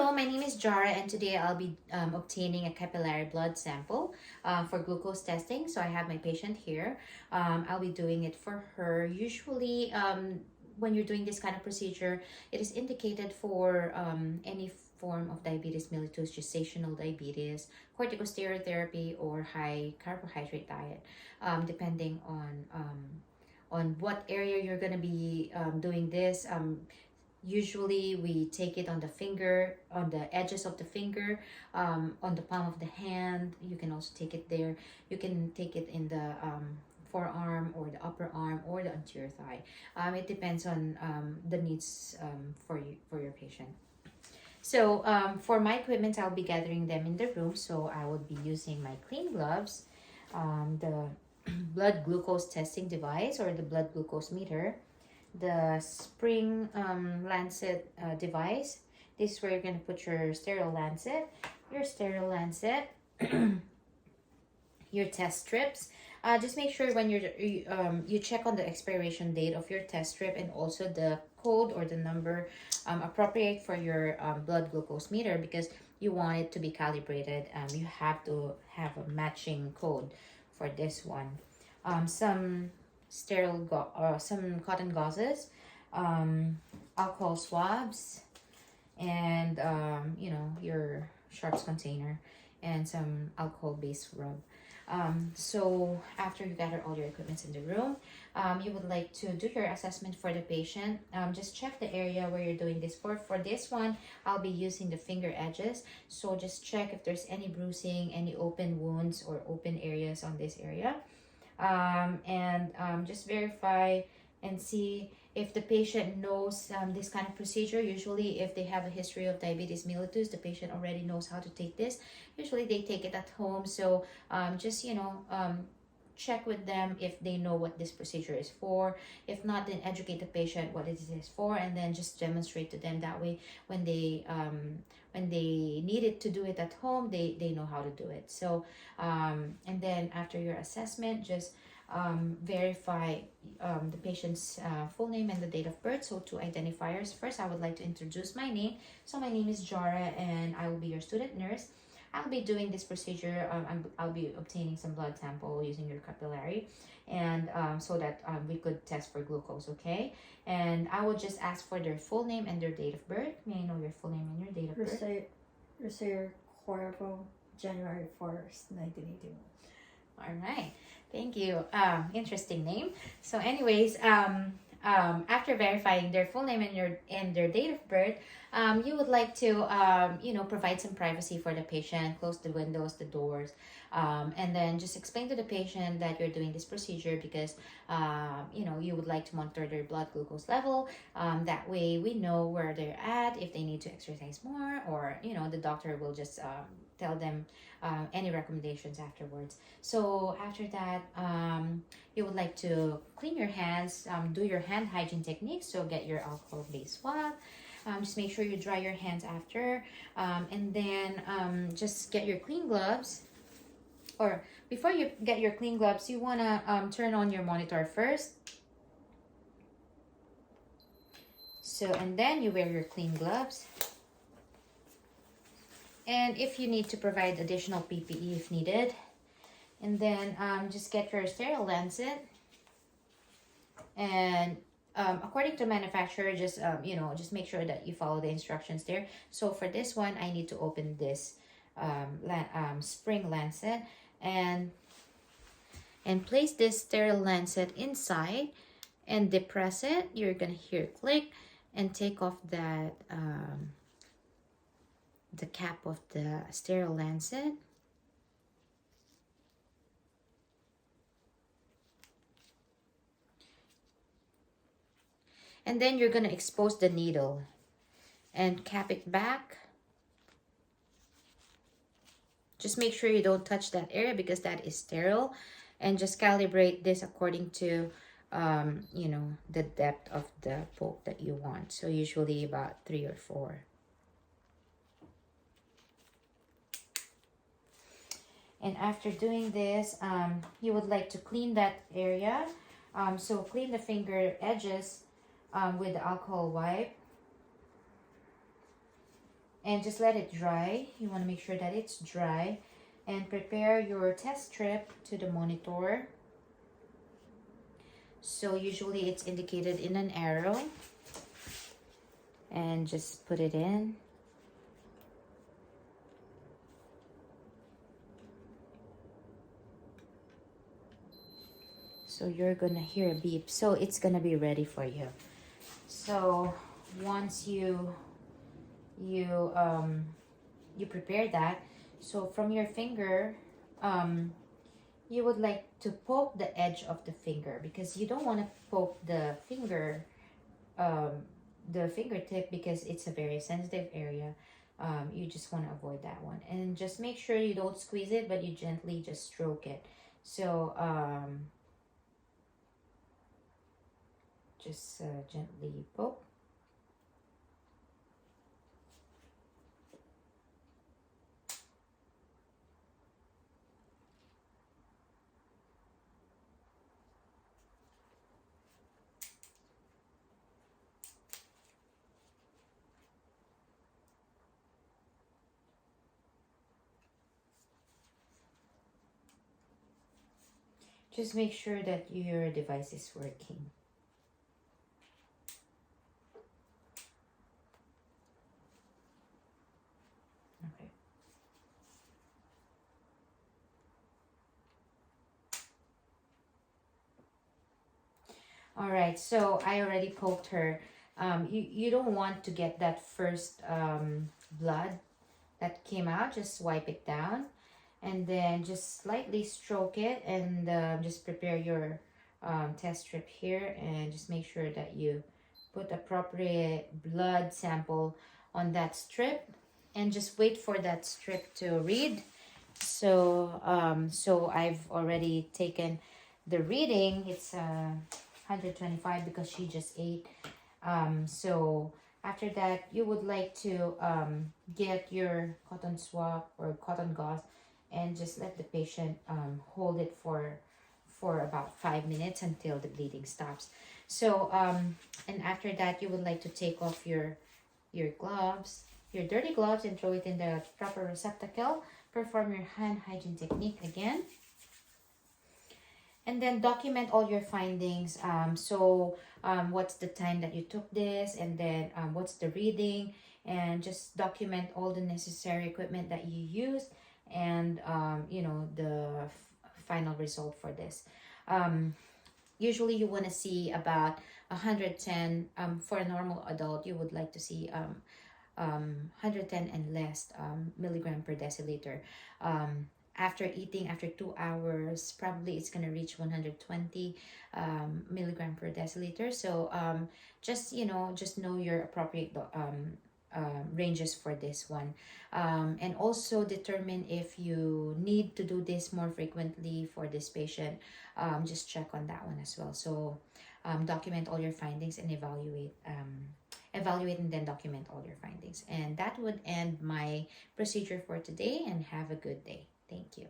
Hello, my name is Jara, and today I'll be obtaining a capillary blood sample for glucose testing. So I have my patient here. I'll be doing it for her. Usually, when you're doing this kind of procedure, it is indicated for any form of diabetes mellitus, gestational diabetes, corticosteroid therapy, or high carbohydrate diet, depending on what area you're going to be doing this. Usually we take it on the finger, on the edges of the finger, on the palm of the hand. You can also take it there. You can take it in the forearm or the upper arm or the anterior thigh. It depends on the needs for your patient. So for my equipment, I'll be gathering them in the room. So I would be using my clean gloves, the blood glucose testing device or the blood glucose meter, the spring lancet device. This is where you're going to put your sterile lancet, your test strips. Just make sure when you check on the expiration date of your test strip and also the code or the number appropriate for your blood glucose meter, because you want it to be calibrated. You have to have a matching code for this one. Some some cotton gauzes, alcohol swabs, and your sharps container, and some alcohol-based rub. So after you gather all your equipments in the room, you would like to do your assessment for the patient. Just check the area where you're doing this for. For this one, I'll be using the finger edges. So just check if there's any bruising, any open wounds or open areas on this area. Just verify and see if the patient knows this kind of procedure. Usually if they have a history of diabetes mellitus, the patient already knows how to take this. Usually they take it at home. So just check with them if they know what this procedure is for. If not, then educate the patient what it is for, and then just demonstrate to them. That way when they needed to do it at home, they know how to do it. So and then after your assessment, just verify the patient's full name and the date of birth. So 2 identifiers. First, I would like to introduce my name. So my name is Jara, and I will be your student nurse. I'll be doing this procedure. I'll be obtaining some blood sample using your capillary, and so that we could test for glucose, okay? And I will just ask for their full name and their date of birth. May I know your full name and your date of birth? Rosario Cuervo, January 4th, 1981. All right. Thank you. Interesting name. So anyways, after verifying their full name and their date of birth, you would like to provide some privacy for the patient, close the windows, the doors, and then just explain to the patient that you're doing this procedure because you would like to monitor their blood glucose level. That way we know where they're at, if they need to exercise more, or the doctor will just tell them any recommendations afterwards. So after that, you would like to clean your hands, do your hand hygiene techniques. So get your alcohol-based swab. Just make sure you dry your hands after, and then just get your clean gloves. Or before you get your clean gloves, you want to turn on your monitor first. So, and then you wear your clean gloves. And if you need to provide additional PPE if needed. And then just get your sterile lancet. And according to manufacturer, just make sure that you follow the instructions there. So for this one, I need to open this spring lancet and place this sterile lancet inside and depress it. You're gonna hear click and take off that the cap of the sterile lancet. And then you're going to expose the needle and cap it back. Just make sure you don't touch that area because that is sterile. And just calibrate this according to, the depth of the poke that you want. So usually about 3 or 4. And after doing this, you would like to clean that area. So clean the finger edges with the alcohol wipe. and just let it dry. You want to make sure that it's dry, and prepare your test strip to the monitor. So usually it's indicated in an arrow, and just put it in. So you're gonna hear a beep, so it's gonna be ready for you. So once you prepare that, so from your finger, you would like to poke the edge of the finger, because you don't want to poke the finger, the fingertip, because it's a very sensitive area. You just want to avoid that one, and just make sure you don't squeeze it, but you gently just stroke it. So just gently poke. Just make sure that your device is working. Okay. All right, so I already poked her. You don't want to get that first blood that came out. Just wipe it down, and then just slightly stroke it, and just prepare your test strip here, and just make sure that you put appropriate blood sample on that strip, and just wait for that strip to read. So so I've already taken the reading. It's 125 because she just ate. So after that, you would like to get your cotton swab or cotton gauze, and just let the patient hold it for about 5 minutes until the bleeding stops. So and after that, you would like to take off your gloves, your dirty gloves, and throw it in the proper receptacle. Perform your hand hygiene technique again, and then document all your findings. What's the time that you took this, and then what's the reading, and just document all the necessary equipment that you used, and you know, the final result for this. Usually you want to see about 110. For a normal adult, you would like to see 110 and less milligram per deciliter. After eating, after 2 hours, probably it's going to reach 120 milligram per deciliter. So just, you know, just know your appropriate ranges for this one, and also determine if you need to do this more frequently for this patient. Just check on that one as well. So document all your findings and evaluate and then document all your findings. And that would end my procedure for today, and have a good day. Thank you.